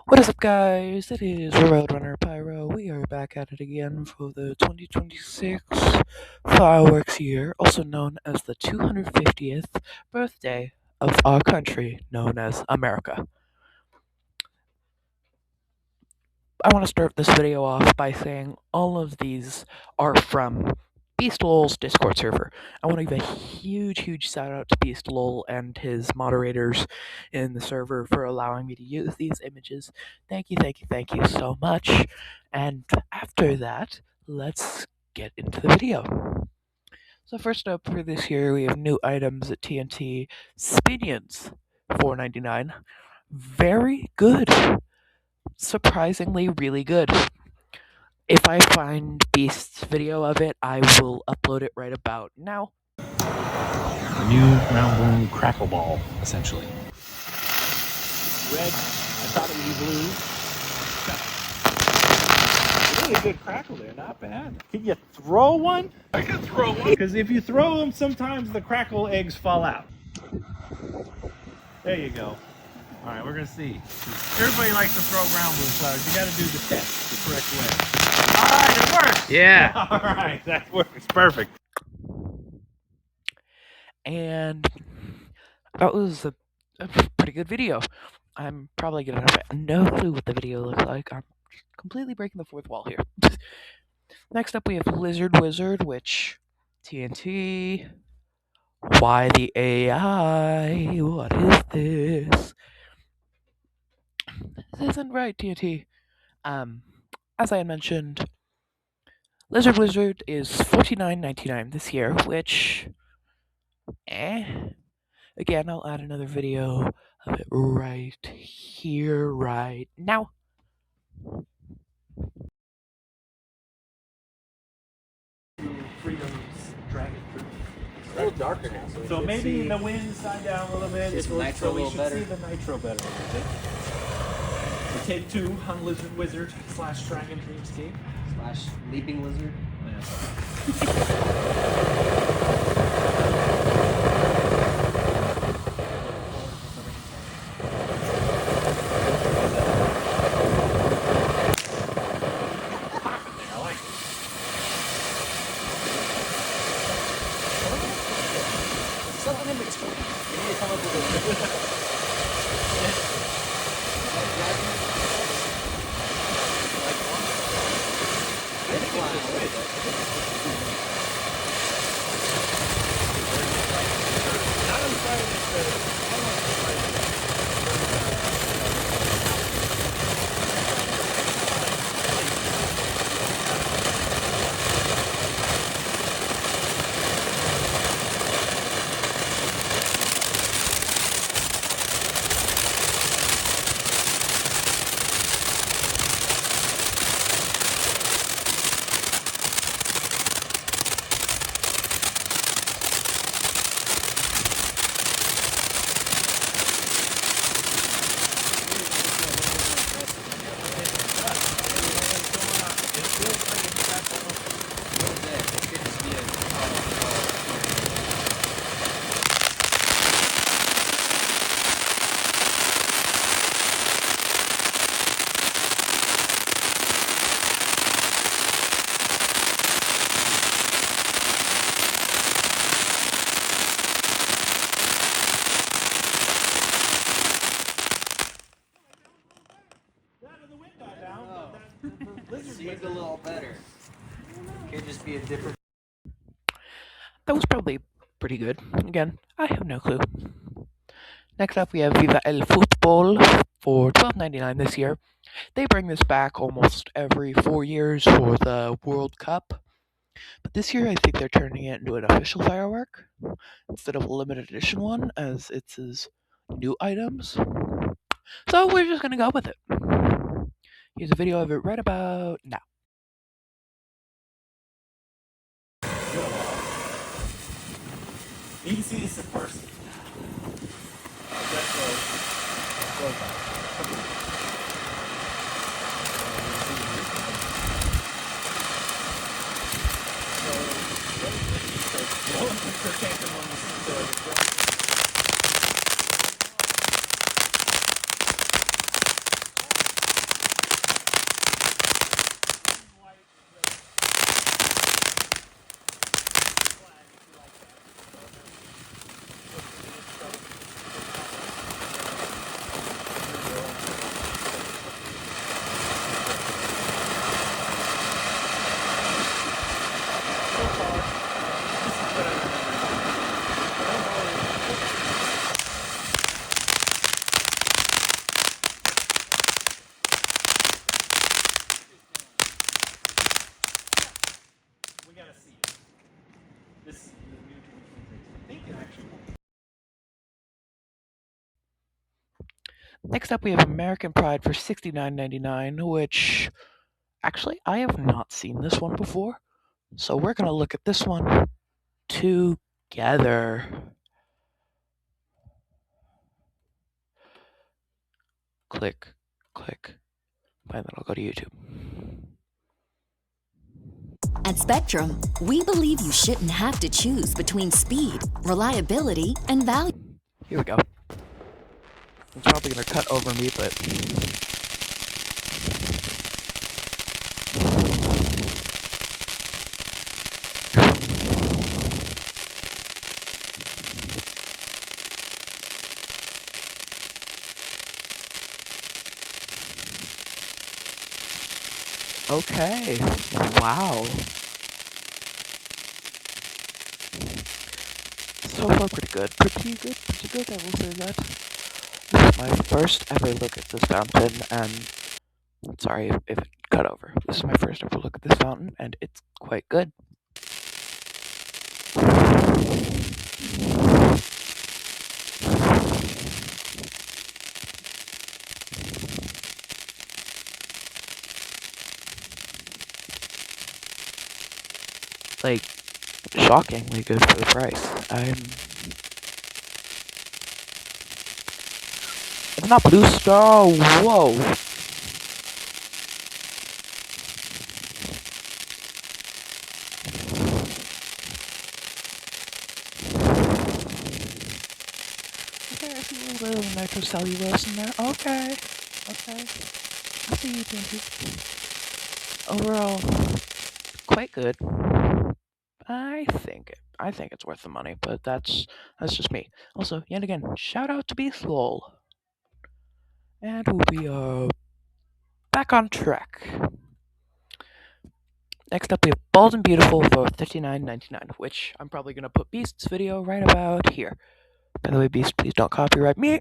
What is up, guys? It is Roadrunner Pyro. We are back at it again for the 2026 fireworks year, also known as the 250th birthday of our country, known as America. I want to start this video off by saying all of these are from BeastLol's Discord server. I want to give a huge shout out to BeastLol and his moderators in the server for allowing me to use these images. Thank you so much. And after that, let's get into the video. So first up for this year, we have new items at TNT. Spinions, $4.99. Very good. Surprisingly really good. If I find Beast's video of it, I will upload it right about now. A new round balloon crackle ball, essentially. Red, I thought it would be blue. Really good crackle there, not bad. Can you throw one? I can throw one. Because if you throw them, sometimes the crackle eggs fall out. There you go. All right, we're gonna see. Everybody likes to throw ground balloon flowers. You got to do the test the correct way. All right, it works. Yeah. All right, that works perfect. And that was a pretty good video. I'm probably gonna have no clue what the video looks like. I'm completely breaking the fourth wall here. Next up, we have Lizard Wizard, which TNT. Why the AI? What is this? This isn't right, TNT. As I had mentioned, Lizard Wizard is $49.99 this year, which, Again, I'll add another video of it right here, right now. Freedom's dragon fruit. It's a little darker now. So maybe the wind died down a little bit. It's nitro so we a little should better. see the nitro better. We take two on Lizard Wizard / Dragon Dreamscape / Leaping Lizard. I like it. Something in between. You need to come up with seems a little better. Could just be a different. That was probably pretty good. Again, I have no clue. Next up, we have Viva El Futbol for $12.99 this year. They bring this back almost every 4 years for the World Cup. But this year, I think they're turning it into an official firework instead of a limited edition one, as it's his new items. So we're just gonna go with it. Here's a video of it right about now. You can see this in person. Next up, we have American Pride for $69.99, which actually I have not seen this one before. So we're gonna look at this one together. Click, click, and then I'll go to YouTube. At Spectrum, we believe you shouldn't have to choose between speed, reliability, and value. Here we go. It's probably gonna cut over me, but okay. Wow. So far, pretty good. Pretty good, I will say that. This is my first ever look at this fountain, and sorry if it cut over. This is my first ever look at this fountain, and it's quite good. Like, shockingly good for the price. It's not Blue Star. Whoa. Okay, I see a little bit of nitrocellulose in there. Okay. I see you, TNT. Overall, quite good. I think it's worth the money, but that's just me. Also, yet again, shout out to Beastful. And we are back on track. Next up, we have Bald and Beautiful for $59.99, which I'm probably gonna put Beast's video right about here. By the way, Beast, please don't copyright me.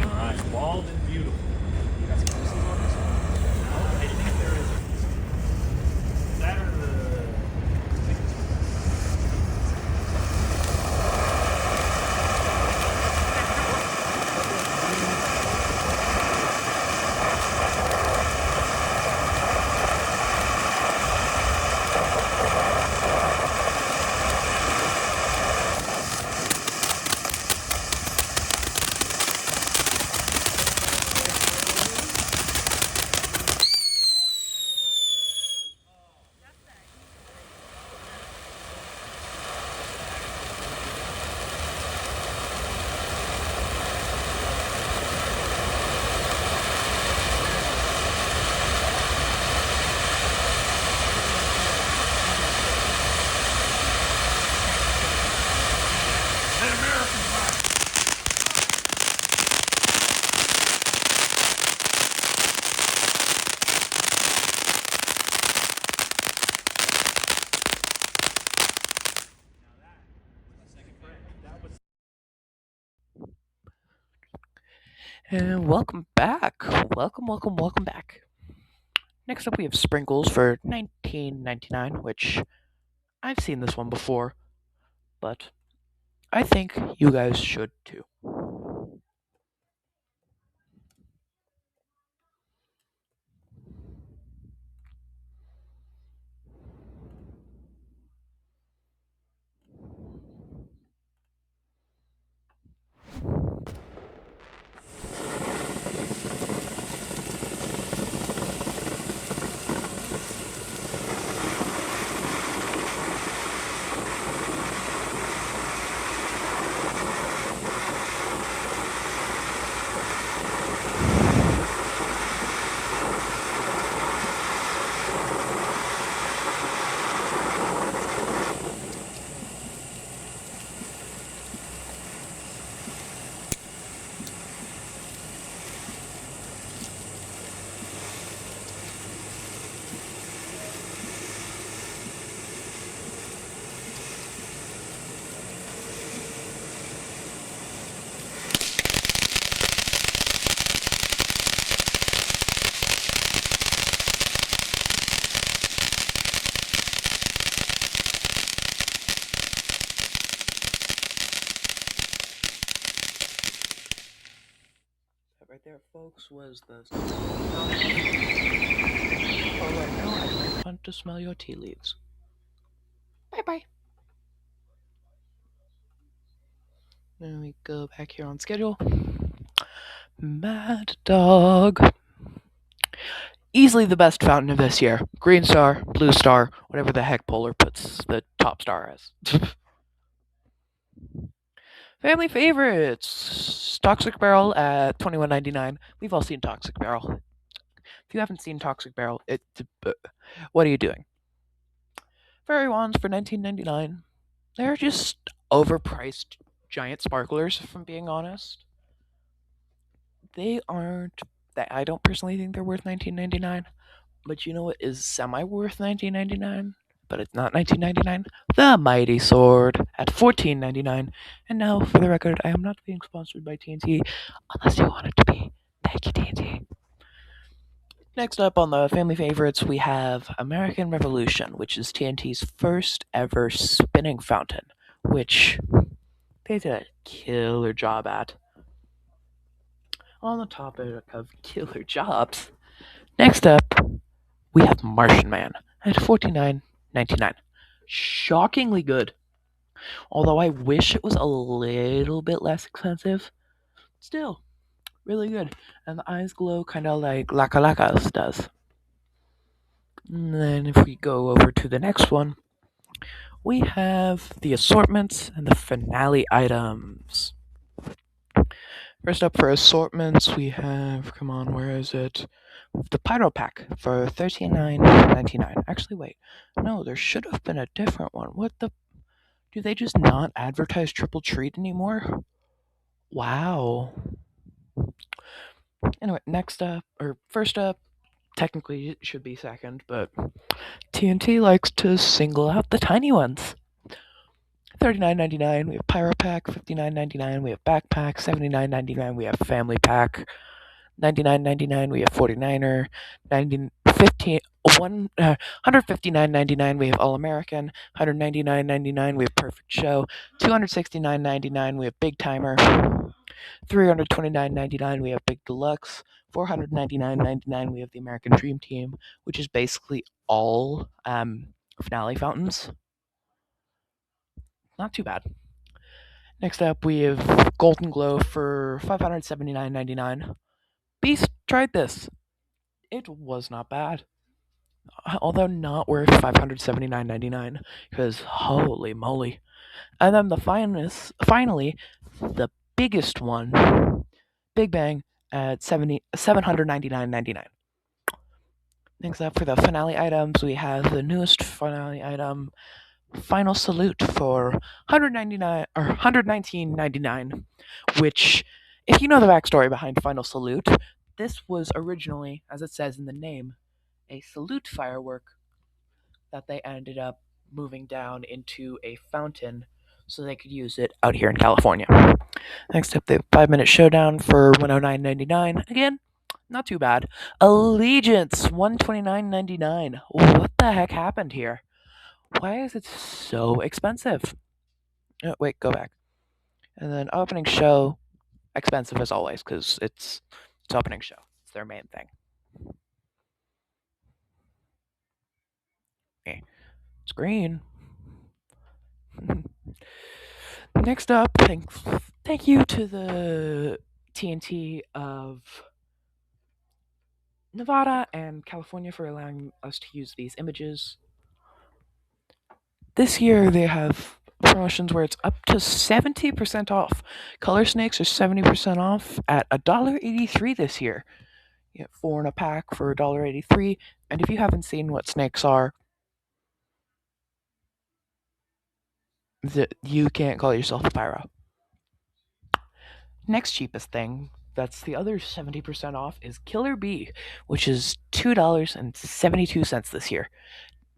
Alright, Bald and Beautiful. You got some whistles on this one? No, I think there is a whistle. That or the... I think it's And welcome back. Welcome back. Next up, we have Sprinkles for $19.99, which I've seen this one before, but I think you guys should too. there, folks, was the. For right now, I might want to smell your tea leaves. Bye bye. Then we go back here on schedule. Mad Dog. Easily the best fountain of this year. Green Star, Blue Star, whatever the heck Polar puts the top star as. Family favorites. Toxic Barrel at $21.99. We've all seen Toxic Barrel. If you haven't seen Toxic Barrel, what are you doing? Fairy Wands for $19.99. They're just overpriced giant sparklers, if I'm being honest. They aren't. I don't personally think they're worth $19.99. But you know what is semi worth $19.99? But it's not $19.99. The Mighty Sword at $14.99. And now, for the record, I am not being sponsored by TNT unless you want it to be. Thank you, TNT. Next up on the family favorites, we have American Revolution, which is TNT's first ever spinning fountain, which they did a killer job at. On the topic of killer jobs, next up, we have Martian Man at $49.99. Shockingly good. Although I wish it was a little bit less expensive. Still, really good. And the eyes glow kind of like Laka Laka's does. And then if we go over to the next one, we have the assortments and the finale items. First up for assortments, we have, come on, where is it? The Pyro Pack for $39.99. Actually, wait. No, there should have been a different one. What the? Do they just not advertise Triple Treat anymore? Wow. Anyway, first up, technically it should be second, but TNT likes to single out the tiny ones. $39.99, we have Pyro Pack. $59.99, we have Backpack. $79.99, we have Family Pack. $99.99, we have 49er. $159.99, we have All American. $199.99, we have Perfect Show. $269.99, we have Big Timer. $329.99, we have Big Deluxe. $499.99, we have the American Dream Team, which is basically all finale fountains. Not too bad. Next up, we have Golden Glow for $579.99. Beast tried this. It was not bad. Although not worth $579.99, because holy moly. And then finally, the biggest one, Big Bang, at $799.99. Next up for the finale items, we have the newest finale item, Final Salute for $119.99, which, if you know the backstory behind Final Salute, this was originally, as it says in the name, a salute firework that they ended up moving down into a fountain so they could use it out here in California. Next up, the 5-minute showdown for $109.99. Again, not too bad. Allegiance, $129.99. What the heck happened here? Why is it so expensive? Oh, wait, go back. And then opening show, expensive as always, because it's opening show. It's their main thing. Okay. It's green. Next up, thank you to the TNT of Nevada and California for allowing us to use these images. This year they have promotions where it's up to 70% off. Color snakes are 70% off at $1.83 this year. You get 4 in a pack for $1.83. And if you haven't seen what snakes are, you can't call yourself a pyro. Next cheapest thing, that's the other 70% off, is Killer Bee, which is $2.72 this year.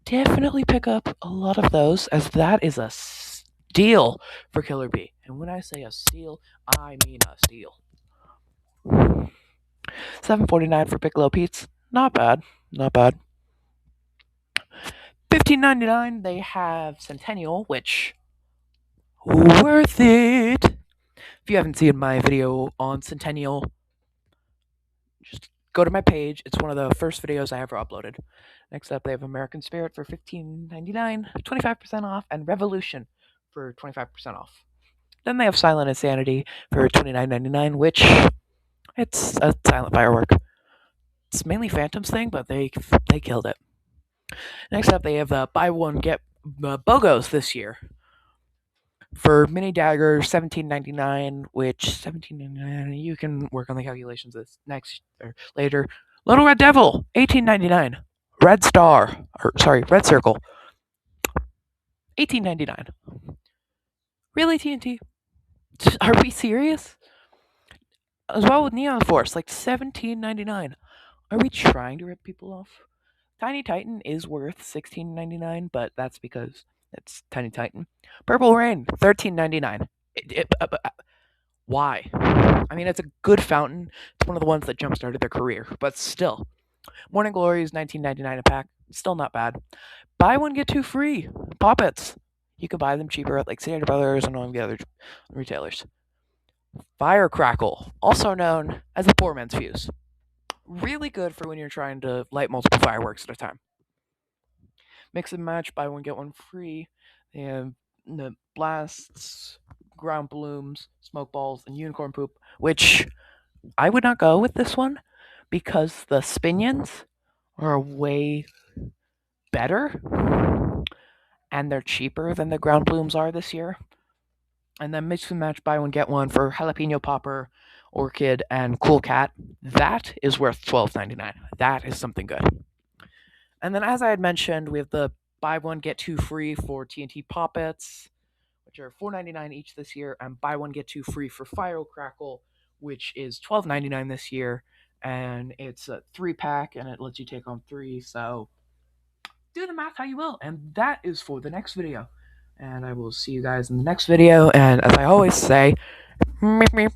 Definitely pick up a lot of those, as that is a steal for Killer Bee. And when I say a steal, I mean a steal. $7.49 for Piccolo Pete's. Not bad. Not bad. $15.99, they have Centennial, which, worth it. If you haven't seen my video on Centennial, go to my page. It's one of the first videos I ever uploaded. Next up, they have American Spirit for $15.99, 25% off, and Revolution for 25% off. Then they have Silent Insanity for $29.99, which it's a silent firework. It's mainly Phantom's thing, but they killed it. Next up, they have buy one get BOGOs this year for mini dagger $17.99, which $17.99 you can work on the calculations this next or later. Little Red Devil $18.99. Red Star or sorry Red Circle $18.99. Really TNT? Are we serious? As well with Neon Force like $17.99. Are we trying to rip people off? Tiny Titan is worth $16.99, but that's because it's Tiny Titan. Purple Rain $13.99. Why? I mean, it's a good fountain. It's one of the ones that jump started their career, but still. Morning Glory is $19.99 a pack. Still not bad. Buy one get two free. Poppets. You can buy them cheaper at like City Brothers and all the other retailers. Firecrackle, also known as a poor man's fuse. Really good for when you're trying to light multiple fireworks at a time. Mix and match, buy one get one free. They have the blasts, ground blooms, smoke balls, and unicorn poop, which I would not go with this one because the Spinions are way better and they're cheaper than the ground blooms are this year. And then mix and match, buy one get one for jalapeno popper, orchid, and cool cat. That is worth $12.99. That is something good. And then, as I had mentioned, we have the buy one get two free for TNT poppets, which are $4.99 each this year, and buy one get two free for Firecrackle, which is $12.99 this year, and it's a 3-pack, and it lets you take on 3. So do the math how you will, and that is for the next video. And I will see you guys in the next video. And as I always say, meep meep.